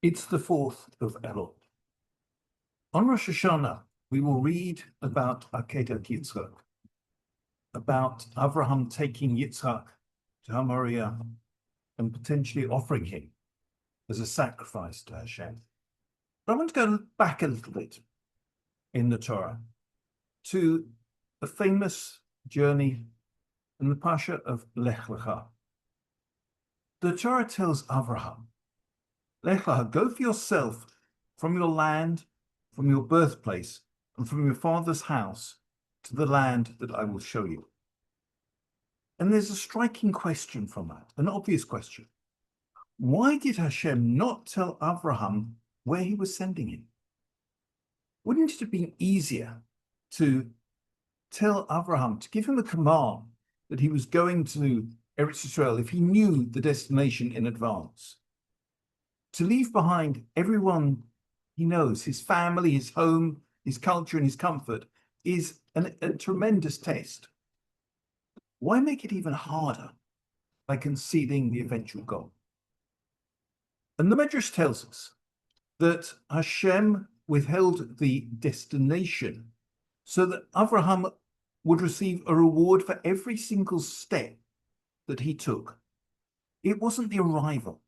It's the 4th of Elul. On Rosh Hashanah, we will read about Akedat Yitzchak, about Avraham taking Yitzchak to Moriah and potentially offering him as a sacrifice to Hashem. But I want to go back a little bit in the Torah to a famous journey in the Pasha of Lech Lecha. The Torah tells Avraham, Lech Lecha, go for yourself from your land, from your birthplace, and from your father's house to the land that I will show you. And there's a striking question from that, an obvious question. Why did Hashem not tell Avraham where he was sending him? Wouldn't it have been easier to tell Avraham, to give him a command that he was going to Eretz Israel if he knew the destination in advance? To leave behind everyone he knows, his family, his home, his culture, and his comfort is a tremendous test. Why make it even harder by concealing the eventual goal? And the Medrash tells us that Hashem withheld the destination so that Avraham would receive a reward for every single step that he took. It wasn't the arrival,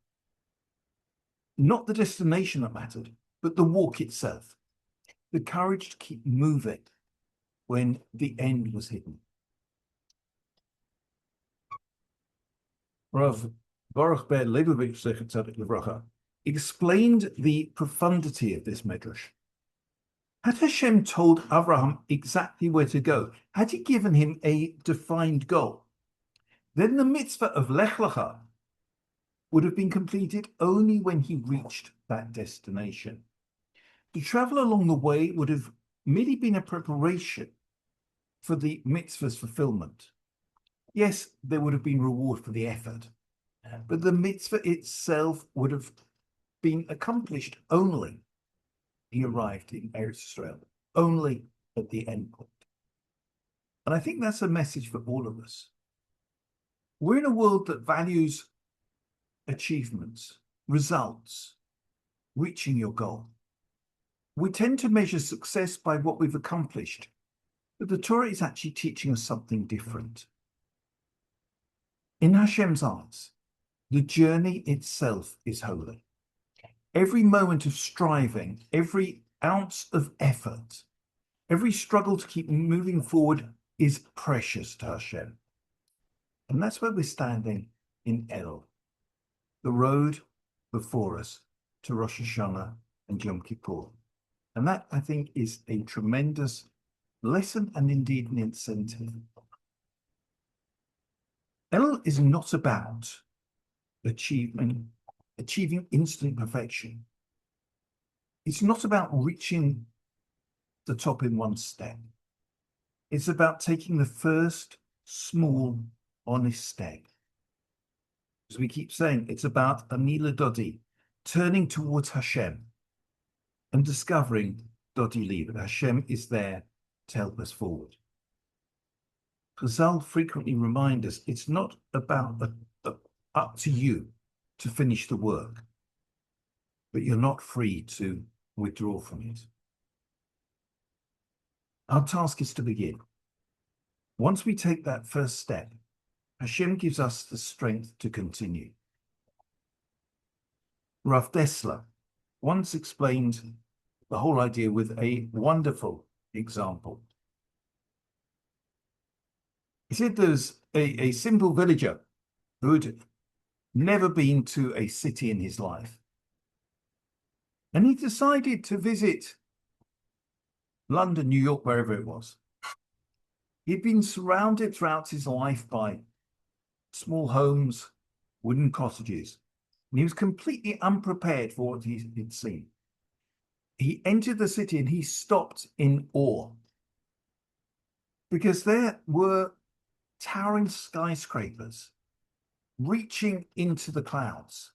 not the destination that mattered, but the walk itself, the courage to keep moving when the end was hidden. Rav Baruch Ber Leibovich Zechet Tzaddik Livracha explained the profundity of this medrash. Had Hashem told Avraham exactly where to go, had he given him a defined goal, then the mitzvah of Lech Lecha would have been completed only when he reached that destination. To travel along the way would have merely been a preparation for the mitzvah's fulfillment. Yes, there would have been reward for the effort, but the mitzvah itself would have been accomplished only he arrived in Eretz Israel, only at the end point. And I think that's a message for all of us. We're in a world that values achievements, results, reaching your goal. We tend to measure success by what we've accomplished, but the Torah is actually teaching us something different. In Hashem's eyes, the journey itself is holy. Every moment of striving, every ounce of effort, every struggle to keep moving forward is precious to Hashem. And that's where we're standing in Elul, the road before us to Rosh Hashanah and Yom Kippur. And that, I think, is a tremendous lesson and indeed an incentive. Elul is not about achieving instant perfection. It's not about reaching the top in one step. It's about taking the first small, honest step. As we keep saying, it's about Anila Dodi, turning towards Hashem and discovering Dodi Li, that Hashem is there to help us forward. Chazal frequently remind us it's not about up to you to finish the work, but you're not free to withdraw from it. Our task is to begin. Once we take that first step, Hashem gives us the strength to continue. Rav Dessler once explained the whole idea with a wonderful example. He said there's a simple villager who had never been to a city in his life. And he decided to visit London, New York, wherever it was. He'd been surrounded throughout his life by small homes, wooden cottages, and he was completely unprepared for what he'd seen. He entered the city and he stopped in awe because there were towering skyscrapers reaching into the clouds.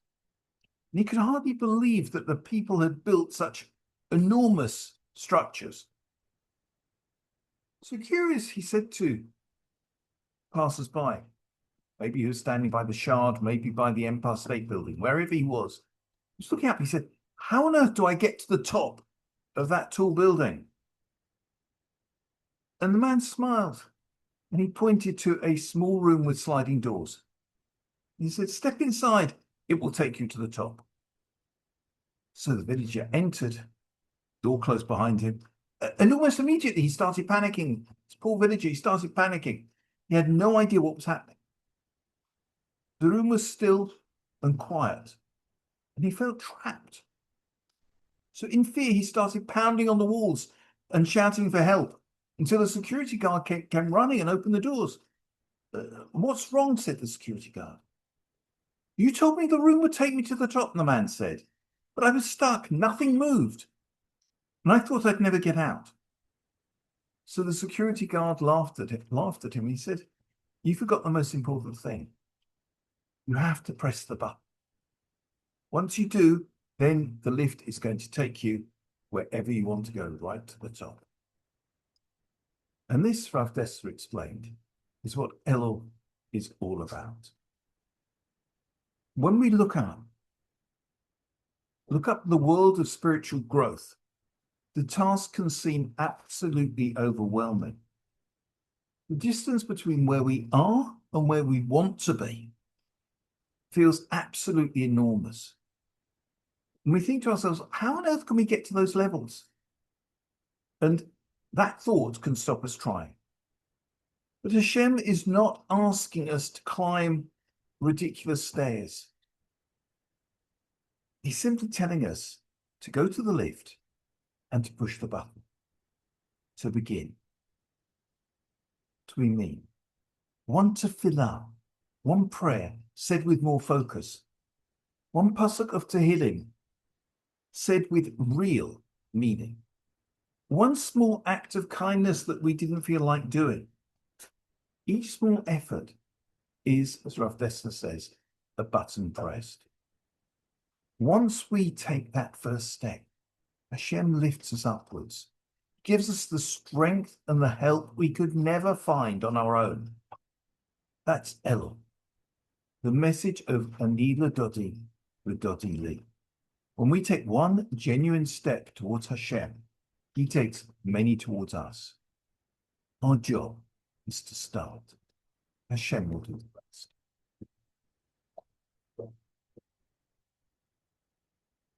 And he could hardly believe that the people had built such enormous structures. So curious, he said to passers-by, maybe he was standing by the Shard, maybe by the Empire State Building, wherever he was looking up, he said, How on earth do I get to the top of that tall building? And the man smiled and he pointed to a small room with sliding doors. He said, "Step inside, it will take you to the top." So the villager entered, door closed behind him, and almost immediately he started panicking. This poor villager, he started panicking. He had no idea what was happening. The room was still and quiet, and he felt trapped. So in fear, he started pounding on the walls and shouting for help until a security guard came running and opened the doors. "What's wrong?" said the security guard. "You told me the room would take me to the top," the man said, "but I was stuck. Nothing moved. And I thought I'd never get out." So the security guard laughed at him. He said, "You forgot the most important thing. You have to press the button. Once you do, then the lift is going to take you wherever you want to go, right to the top." And this, Rav Dessler explained, is what Elul is all about. When we look up the world of spiritual growth, the task can seem absolutely overwhelming. The distance between where we are and where we want to be feels absolutely enormous. And we think to ourselves, how on earth can we get to those levels? And that thought can stop us trying. But Hashem is not asking us to climb ridiculous stairs. He's simply telling us to go to the lift and to push the button, to begin, to mean. One tefillah, one prayer said with more focus, one pasuk of Tehillim said with real meaning, one small act of kindness that we didn't feel like doing. Each small effort is, as Rav Dessler says, a button pressed. Once we take that first step, Hashem lifts us upwards, gives us the strength and the help we could never find on our own. That's Elul, the message of Ani l'Dodi l'Dodi li. When we take one genuine step towards Hashem, He takes many towards us. Our job is to start. Hashem will do the rest.